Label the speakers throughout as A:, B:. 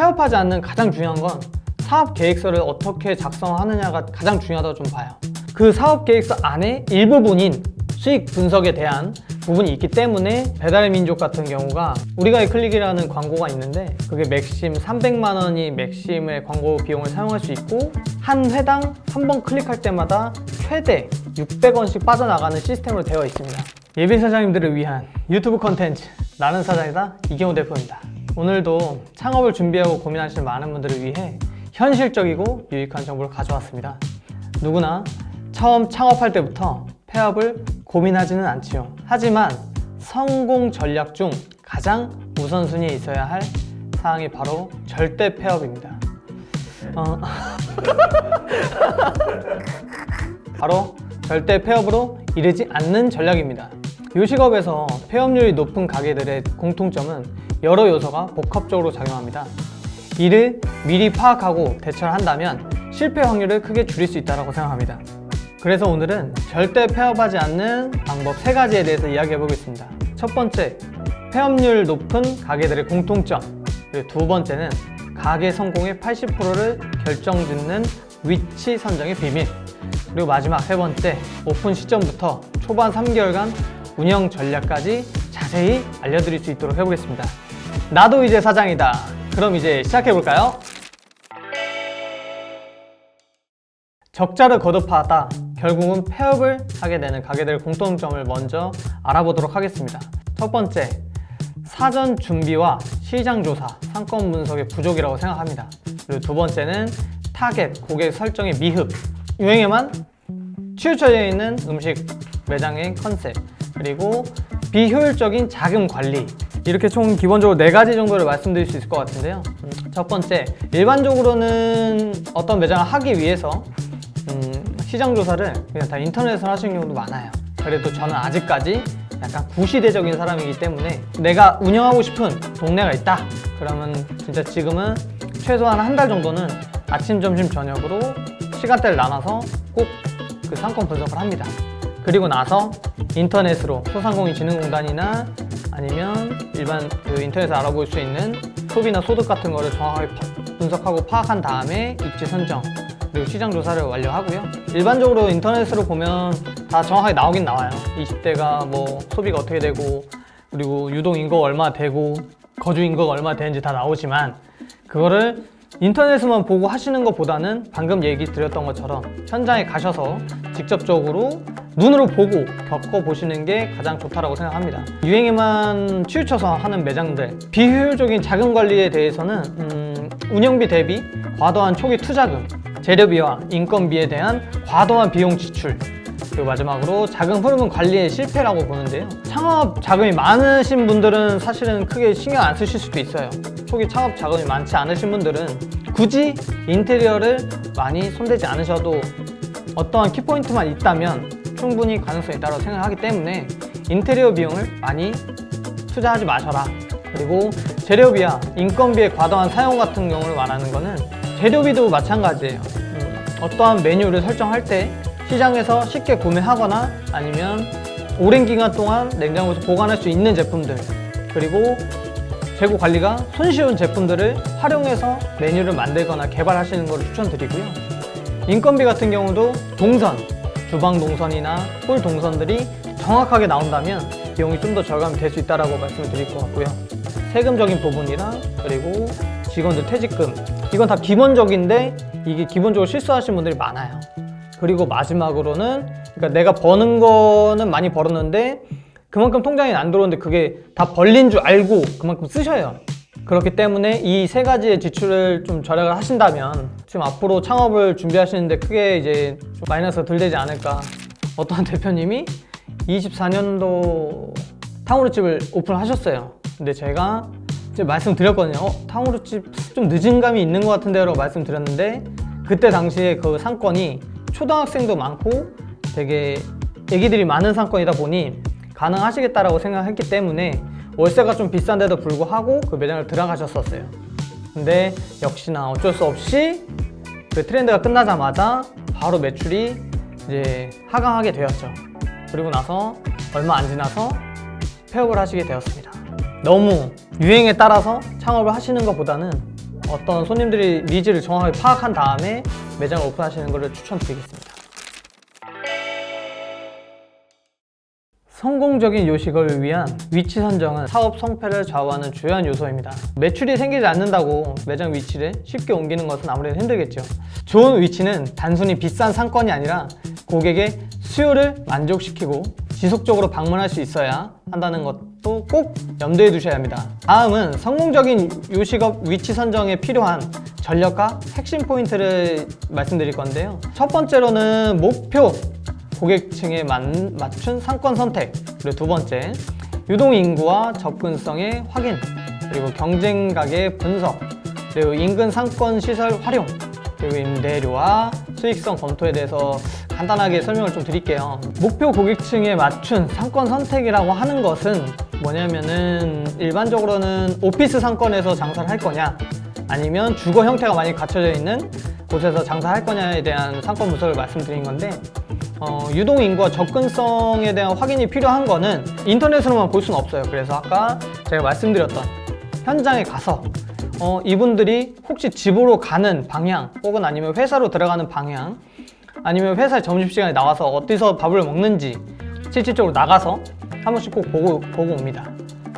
A: 폐업하지 않는 가장 중요한 건 사업 계획서를 어떻게 작성하느냐가 가장 중요하다고 좀 봐요. 그 사업 계획서 안에 일부분인 수익 분석에 대한 부분이 있기 때문에 배달의 민족 같은 경우가 우리가의 클릭이라는 광고가 있는데 그게 맥심 300만 원이 맥심의 광고 비용을 사용할 수 있고 한 회당 한 번 클릭할 때마다 최대 600원씩 빠져나가는 시스템으로 되어 있습니다. 예비 사장님들을 위한 유튜브 콘텐츠 나는 사장이다 이경호 대표입니다. 오늘도 창업을 준비하고 고민하시는 많은 분들을 위해 현실적이고 유익한 정보를 가져왔습니다. 누구나 처음 창업할 때부터 폐업을 고민하지는 않지요. 하지만 성공 전략 중 가장 우선순위에 있어야 할 사항이 바로 절대 폐업입니다. 바로 절대 폐업으로 이르지 않는 전략입니다. 요식업에서 폐업률이 높은 가게들의 공통점은 여러 요소가 복합적으로 작용합니다. 이를 미리 파악하고 대처를 한다면 실패 확률을 크게 줄일 수 있다고 생각합니다. 그래서 오늘은 절대 폐업하지 않는 방법 3가지에 대해서 이야기해 보겠습니다. 첫 번째, 폐업률 높은 가게들의 공통점. 그리고 두 번째는 가게 성공의 80%를 결정짓는 위치 선정의 비밀. 그리고 마지막 세 번째, 오픈 시점부터 초반 3개월간 운영 전략까지 자세히 알려드릴 수 있도록 해보겠습니다. 나도 이제 사장이다. 그럼 이제 시작해볼까요? 적자를 거듭하다 결국은 폐업을 하게 되는 가게들의 공통점을 먼저 알아보도록 하겠습니다. 첫 번째, 사전 준비와 시장 조사, 상권 분석의 부족이라고 생각합니다. 그리고 두 번째는 타겟, 고객 설정의 미흡, 유행에만 치우쳐져 있는 음식 매장의 컨셉, 그리고 비효율적인 자금 관리. 이렇게 총 기본적으로 4가지 정도를 말씀드릴 수 있을 것 같은데요. 첫 번째, 일반적으로는 어떤 매장을 하기 위해서 시장 조사를 그냥 다 인터넷으로 하시는 경우도 많아요. 그래도 저는 아직까지 약간 구시대적인 사람이기 때문에 내가 운영하고 싶은 동네가 있다 그러면 진짜 지금은 최소한 한 달 정도는 아침, 점심, 저녁으로 시간대를 나눠서 꼭 그 상권 분석을 합니다. 그리고 나서 인터넷으로 소상공인진흥공단이나 아니면 일반 그 인터넷에서 알아볼 수 있는 소비나 소득 같은 거를 정확하게 분석하고 파악한 다음에 입지 선정 그리고 시장 조사를 완료하고요. 일반적으로 인터넷으로 보면 다 정확하게 나오긴 나와요. 20대가 뭐 소비가 어떻게 되고 그리고 유동 인구가 얼마 되고 거주 인구가 얼마 되는지 다 나오지만 그거를 인터넷에만 보고 하시는 것보다는 방금 얘기 드렸던 것처럼 현장에 가셔서 직접적으로 눈으로 보고 겪어보시는 게 가장 좋다고 생각합니다. 유행에만 치우쳐서 하는 매장들, 비효율적인 자금 관리에 대해서는 운영비 대비 과도한 초기 투자금, 재료비와 인건비에 대한 과도한 비용 지출, 그리고 마지막으로 자금 흐름은 관리의 실패라고 보는데요. 창업 자금이 많으신 분들은 사실은 크게 신경 안 쓰실 수도 있어요. 초기 창업 자금이 많지 않으신 분들은 굳이 인테리어를 많이 손대지 않으셔도 어떠한 키포인트만 있다면 충분히 가능성이 있다고 생각하기 때문에 인테리어 비용을 많이 투자하지 마셔라. 그리고 재료비와 인건비의 과도한 사용 같은 경우를 말하는 거는 재료비도 마찬가지예요. 어떠한 메뉴를 설정할 때 시장에서 쉽게 구매하거나 아니면 오랜 기간 동안 냉장고에서 보관할 수 있는 제품들 그리고 재고 관리가 손쉬운 제품들을 활용해서 메뉴를 만들거나 개발하시는 것을 추천드리고요. 인건비 같은 경우도 동선, 주방 동선이나 홀 동선들이 정확하게 나온다면 비용이 좀 더 절감이 될 수 있다고 말씀을 드릴 것 같고요. 세금적인 부분이랑 그리고 직원들 퇴직금 이건 다 기본적인데 이게 기본적으로 실수하시는 분들이 많아요. 그리고 마지막으로는 그러니까 내가 버는 거는 많이 벌었는데 그만큼 통장에 안 들어오는데 그게 다 벌린 줄 알고 그만큼 쓰셔요. 그렇기 때문에 이 3가지의 지출을 좀 절약을 하신다면 지금 앞으로 창업을 준비하시는데 크게 이제 좀 마이너스가 덜 되지 않을까. 어떤 대표님이 24년도 탕후루집을 오픈하셨어요. 근데 제가 이제 말씀드렸거든요. 탕후루집 좀 늦은 감이 있는 것 같은데요 라고 말씀드렸는데 그때 당시에 그 상권이 초등학생도 많고 되게 애기들이 많은 상권이다 보니 가능하시겠다라고 생각했기 때문에 월세가 좀 비싼데도 불구하고 그 매장을 들어가셨었어요. 근데 역시나 어쩔 수 없이 그 트렌드가 끝나자마자 바로 매출이 이제 하강하게 되었죠. 그리고 나서 얼마 안 지나서 폐업을 하시게 되었습니다. 너무 유행에 따라서 창업을 하시는 것보다는 어떤 손님들이 니즈를 정확하게 파악한 다음에 매장을 오픈하시는 것을 추천드리겠습니다. 성공적인 요식을 위한 위치 선정은 사업 성패를 좌우하는 주요한 요소입니다. 매출이 생기지 않는다고 매장 위치를 쉽게 옮기는 것은 아무래도 힘들겠죠. 좋은 위치는 단순히 비싼 상권이 아니라 고객의 수요를 만족시키고 지속적으로 방문할 수 있어야 한다는 것도 꼭 염두에 두셔야 합니다. 다음은 성공적인 요식업 위치 선정에 필요한 전략과 핵심 포인트를 말씀드릴 건데요. 첫 번째로는 목표 고객층에 맞춘 상권 선택, 그리고 두 번째 유동 인구와 접근성의 확인, 그리고 경쟁 가격 분석, 그리고 인근 상권 시설 활용, 그리고 임대료와 수익성 검토에 대해서 간단하게 설명을 좀 드릴게요. 목표 고객층에 맞춘 상권 선택이라고 하는 것은 뭐냐면은 일반적으로는 오피스 상권에서 장사를 할 거냐, 아니면 주거 형태가 많이 갖춰져 있는 곳에서 장사할 거냐에 대한 상권 분석을 말씀드린 건데, 유동 인구와 접근성에 대한 확인이 필요한 거는 인터넷으로만 볼 수는 없어요. 그래서 아까 제가 말씀드렸던 현장에 가서 이분들이 혹시 집으로 가는 방향, 혹은 아니면 회사로 들어가는 방향, 아니면 회사 점심시간에 나와서 어디서 밥을 먹는지 실질적으로 나가서 한 번씩 꼭 보고 옵니다.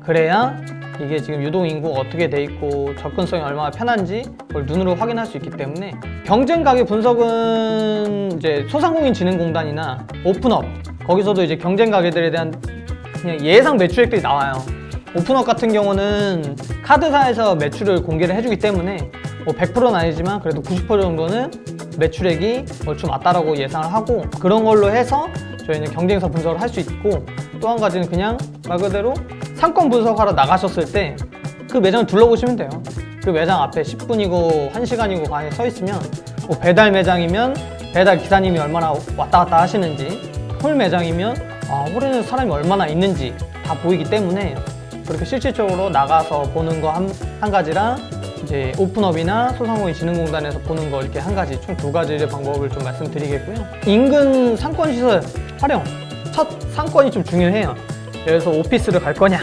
A: 그래야 이게 지금 유동인구가 어떻게 돼 있고 접근성이 얼마나 편한지 그걸 눈으로 확인할 수 있기 때문에, 경쟁 가격 분석은 이제 소상공인진흥공단이나 오픈업, 거기서도 이제 경쟁 가격들에 대한 그냥 예상 매출액들이 나와요. 오픈업 같은 경우는 카드사에서 매출을 공개를 해주기 때문에 뭐 100%는 아니지만 그래도 90% 정도는 매출액이 얼추 맞다라고 예상을 하고, 그런 걸로 해서 저희는 경쟁사 분석을 할 수 있고, 또 한 가지는 그냥 말 그대로 상권 분석하러 나가셨을 때 그 매장을 둘러보시면 돼요. 그 매장 앞에 10분이고 1시간이고 간에 서 있으면 뭐 배달 매장이면 배달 기사님이 얼마나 왔다 갔다 하시는지, 홀 매장이면 홀에는 사람이 얼마나 있는지 다 보이기 때문에 그렇게 실질적으로 나가서 보는 거 한 가지랑 이제 오픈업이나 소상공인진흥공단에서 보는 거 이렇게 한 가지, 총 두 가지의 방법을 좀 말씀드리겠고요. 인근 상권시설 활용, 첫 상권이 좀 중요해요. 예를 들어서 오피스를 갈 거냐,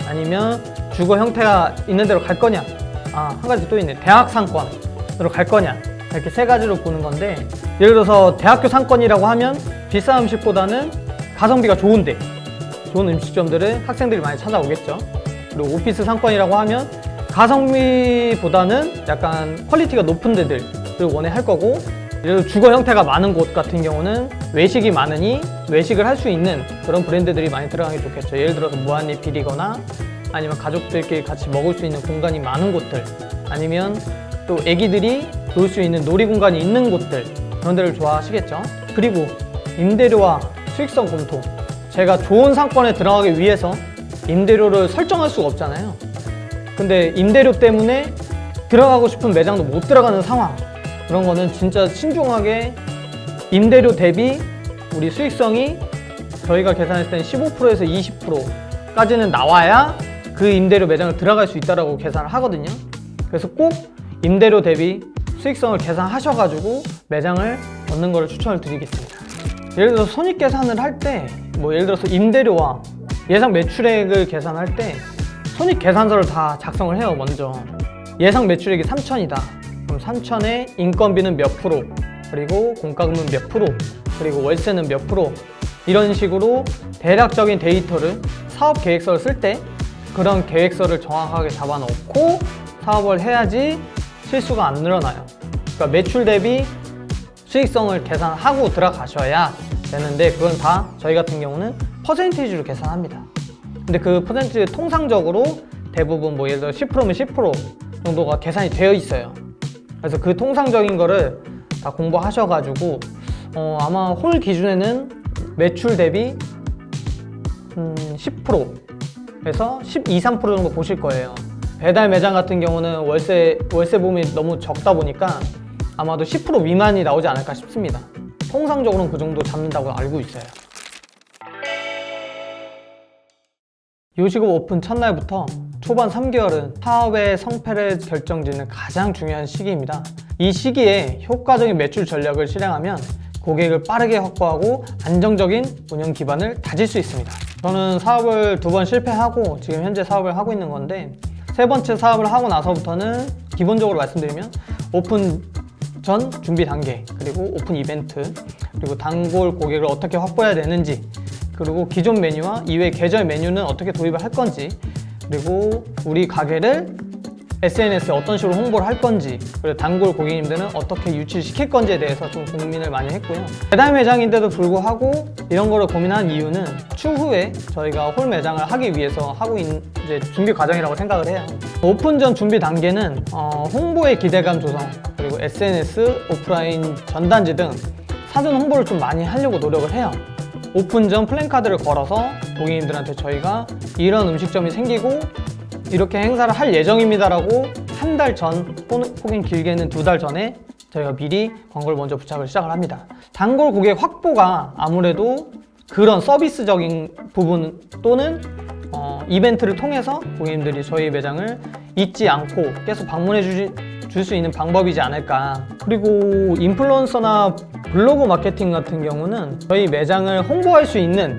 A: 아니면 주거 형태가 있는 데로 갈 거냐, 한 가지 또 있네, 대학 상권으로 갈 거냐, 이렇게 세 가지로 보는 건데, 예를 들어서 대학교 상권이라고 하면 비싼 음식보다는 가성비가 좋은데 좋은 음식점들을 학생들이 많이 찾아오겠죠. 그리고 오피스 상권이라고 하면 가성비보다는 약간 퀄리티가 높은 데들을 원할 거고, 예를 들어 주거 형태가 많은 곳 같은 경우는 외식이 많으니 외식을 할 수 있는 그런 브랜드들이 많이 들어가는 게 좋겠죠. 예를 들어서 무한리필이거나 아니면 가족들끼리 같이 먹을 수 있는 공간이 많은 곳들, 아니면 또 애기들이 놀 수 있는 놀이 공간이 있는 곳들, 그런 데를 좋아하시겠죠. 그리고 임대료와 수익성 검토, 제가 좋은 상권에 들어가기 위해서 임대료를 설정할 수가 없잖아요. 근데 임대료 때문에 들어가고 싶은 매장도 못 들어가는 상황, 그런 거는 진짜 신중하게 임대료 대비 우리 수익성이 저희가 계산했을 때는 15%에서 20%까지는 나와야 그 임대료 매장을 들어갈 수 있다고 계산을 하거든요. 그래서 꼭 임대료 대비 수익성을 계산하셔가지고 매장을 얻는 것을 추천을 드리겠습니다. 예를 들어서 손익 계산을 할 때, 뭐 예를 들어서 임대료와 예상 매출액을 계산할 때 손익 계산서를 다 작성을 해요. 먼저 예상 매출액이 3천이다. 그럼 3천에 인건비는 몇 프로, 그리고 공과금은 몇 프로, 그리고 월세는 몇 프로, 이런 식으로 대략적인 데이터를 사업 계획서를 쓸 때 그런 계획서를 정확하게 잡아놓고 사업을 해야지 실수가 안 늘어나요. 그러니까 매출 대비 수익성을 계산하고 들어가셔야 되는데, 그건 다 저희 같은 경우는 퍼센티지로 계산합니다. 근데 그 퍼센티지 통상적으로 대부분 뭐 예를 들어 10%면 10% 정도가 계산이 되어 있어요. 그래서 그 통상적인 거를 다 공부하셔가지고 아마 홀 기준에는 매출 대비 10%에서 12, 13% 정도 보실 거예요. 배달 매장 같은 경우는 월세 보험이 너무 적다 보니까 아마도 10% 미만이 나오지 않을까 싶습니다. 통상적으로는 그 정도 잡는다고 알고 있어요. 요식업 오픈 첫날부터 초반 3개월은 사업의 성패를 결정짓는 가장 중요한 시기입니다. 이 시기에 효과적인 매출 전략을 실행하면 고객을 빠르게 확보하고 안정적인 운영 기반을 다질 수 있습니다. 저는 사업을 2번 실패하고 지금 현재 사업을 하고 있는 건데, 세 번째 사업을 하고 나서부터는 기본적으로 말씀드리면 오픈 전 준비 단계, 그리고 오픈 이벤트, 그리고 단골 고객을 어떻게 확보해야 되는지, 그리고 기존 메뉴와 이외 계절 메뉴는 어떻게 도입을 할 건지, 그리고 우리 가게를 SNS에 어떤 식으로 홍보를 할 건지, 그리고 단골 고객님들은 어떻게 유치시킬 건지에 대해서 좀 고민을 많이 했고요. 배달 매장인데도 불구하고 이런 거를 고민한 이유는 추후에 저희가 홀 매장을 하기 위해서 하고 있는 이제 준비 과정이라고 생각을 해요. 오픈 전 준비 단계는 홍보의 기대감 조성, 그리고 SNS, 오프라인 전단지 등 사전 홍보를 좀 많이 하려고 노력을 해요. 오픈 전 플랜카드를 걸어서 고객님들한테 저희가 이런 음식점이 생기고 이렇게 행사를 할 예정입니다라고 한 달 전, 혹은 길게는 2달 전에 저희가 미리 광고를 먼저 부착을 시작을 합니다. 단골 고객 확보가 아무래도 그런 서비스적인 부분 또는 이벤트를 통해서 고객님들이 저희 매장을 잊지 않고 계속 방문해 줄 수 있는 방법이지 않을까. 그리고 인플루언서나 블로그 마케팅 같은 경우는 저희 매장을 홍보할 수 있는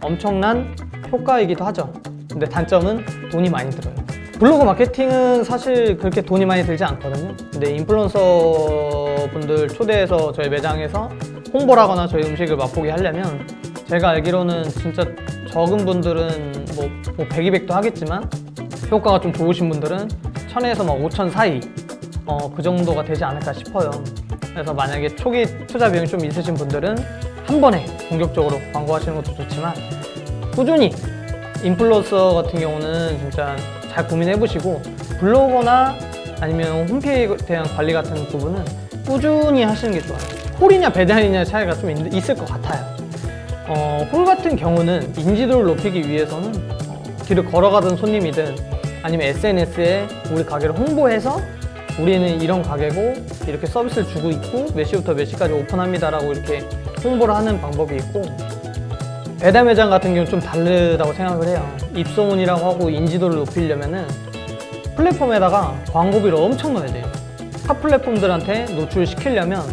A: 엄청난 효과이기도 하죠. 근데 단점은 돈이 많이 들어요. 블로그 마케팅은 사실 그렇게 돈이 많이 들지 않거든요. 근데 인플루언서 분들 초대해서 저희 매장에서 홍보를 하거나 저희 음식을 맛보게 하려면 제가 알기로는 진짜 적은 분들은 뭐 100, 200도 하겠지만 효과가 좀 좋으신 분들은 1000에서 막 5000 사이 그 정도가 되지 않을까 싶어요. 그래서 만약에 초기 투자 비용이 좀 있으신 분들은 한 번에 본격적으로 광고하시는 것도 좋지만 꾸준히 인플루언서 같은 경우는 진짜 잘 고민해 보시고 블로거나 아니면 홈페이지에 대한 관리 같은 부분은 꾸준히 하시는 게 좋아요. 홀이냐 배달이냐 차이가 좀 있을 것 같아요. 홀 같은 경우는 인지도를 높이기 위해서는 길을 걸어가던 손님이든 아니면 SNS에 우리 가게를 홍보해서 우리는 이런 가게고 이렇게 서비스를 주고 있고 몇 시부터 몇 시까지 오픈합니다 라고 이렇게 홍보를 하는 방법이 있고, 배달 매장 같은 경우는 좀 다르다고 생각을 해요. 입소문이라고 하고 인지도를 높이려면은 플랫폼에다가 광고비를 엄청 넣어야 돼요. 타 플랫폼들한테 노출시키려면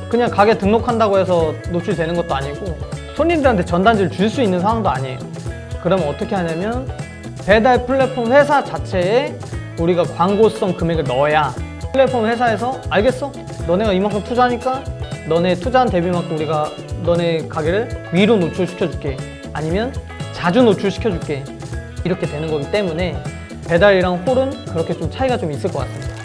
A: 그냥 가게 등록한다고 해서 노출되는 것도 아니고 손님들한테 전단지를 줄 수 있는 상황도 아니에요. 그러면 어떻게 하냐면 배달 플랫폼 회사 자체에 우리가 광고성 금액을 넣어야 플랫폼 회사에서 알겠어? 너네가 이만큼 투자하니까 너네 투자한 대비만큼 우리가 너네 가게를 위로 노출시켜줄게, 아니면 자주 노출시켜줄게, 이렇게 되는 거기 때문에 배달이랑 홀은 그렇게 좀 차이가 좀 있을 것 같습니다.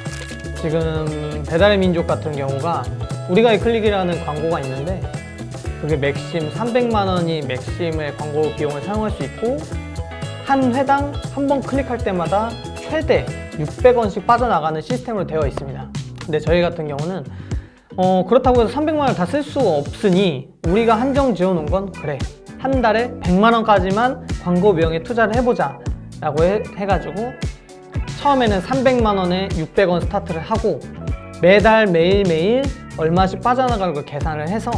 A: 지금 배달의 민족 같은 경우가 우리가 클릭이라는 광고가 있는데 그게 맥심 300만 원이 맥심의 광고 비용을 사용할 수 있고 한 회당 한 번 클릭할 때마다 최대 600원씩 빠져나가는 시스템으로 되어 있습니다. 근데 저희 같은 경우는 그렇다고 해서 300만 원을 다 쓸 수가 없으니 우리가 한정 지어 놓은 건 그래, 한 달에 100만 원까지만 광고 비용에 투자를 해보자 라고 해가지고 처음에는 300만 원에 600원 스타트를 하고 매달 매일매일 얼마씩 빠져나가는 걸 계산을 해서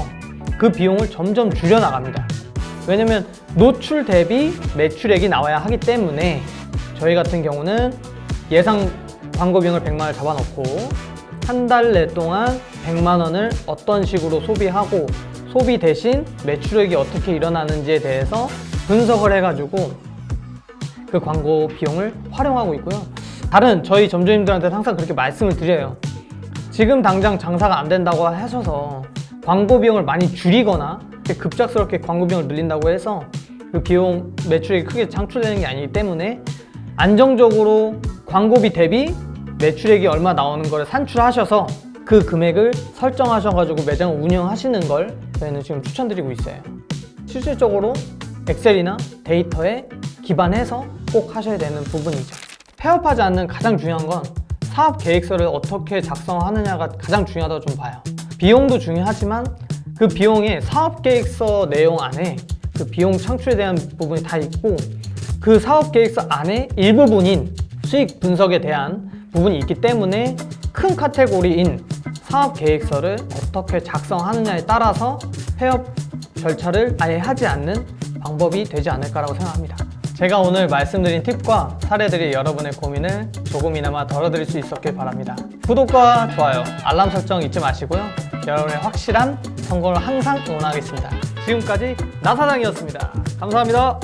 A: 그 비용을 점점 줄여나갑니다. 왜냐면 노출 대비 매출액이 나와야 하기 때문에 저희 같은 경우는 예상 광고 비용을 100만 원을 잡아놓고 한 달 내 동안 100만 원을 어떤 식으로 소비하고 소비 대신 매출액이 어떻게 일어나는지에 대해서 분석을 해가지고 그 광고 비용을 활용하고 있고요. 다른 저희 점주님들한테는 항상 그렇게 말씀을 드려요. 지금 당장 장사가 안 된다고 하셔서 광고 비용을 많이 줄이거나 급작스럽게 광고 비용을 늘린다고 해서 그 비용 매출액이 크게 창출되는 게 아니기 때문에 안정적으로 광고비 대비 매출액이 얼마 나오는 걸 산출하셔서 그 금액을 설정하셔가지고 매장을 운영하시는 걸 저희는 지금 추천드리고 있어요. 실질적으로 엑셀이나 데이터에 기반해서 꼭 하셔야 되는 부분이죠. 폐업하지 않는 가장 중요한 건 사업 계획서를 어떻게 작성하느냐가 가장 중요하다고 좀 봐요. 비용도 중요하지만 그 비용의 사업 계획서 내용 안에 그 비용 창출에 대한 부분이 다 있고 그 사업 계획서 안에 일부분인 수익 분석에 대한 부분이 있기 때문에 큰 카테고리인 사업 계획서를 어떻게 작성하느냐에 따라서 폐업 절차를 아예 하지 않는 방법이 되지 않을까라고 생각합니다. 제가 오늘 말씀드린 팁과 사례들이 여러분의 고민을 조금이나마 덜어드릴 수 있었길 바랍니다. 구독과 좋아요, 알람 설정 잊지 마시고요. 여러분의 확실한 성공을 항상 응원하겠습니다. 지금까지 나사장이었습니다. 감사합니다.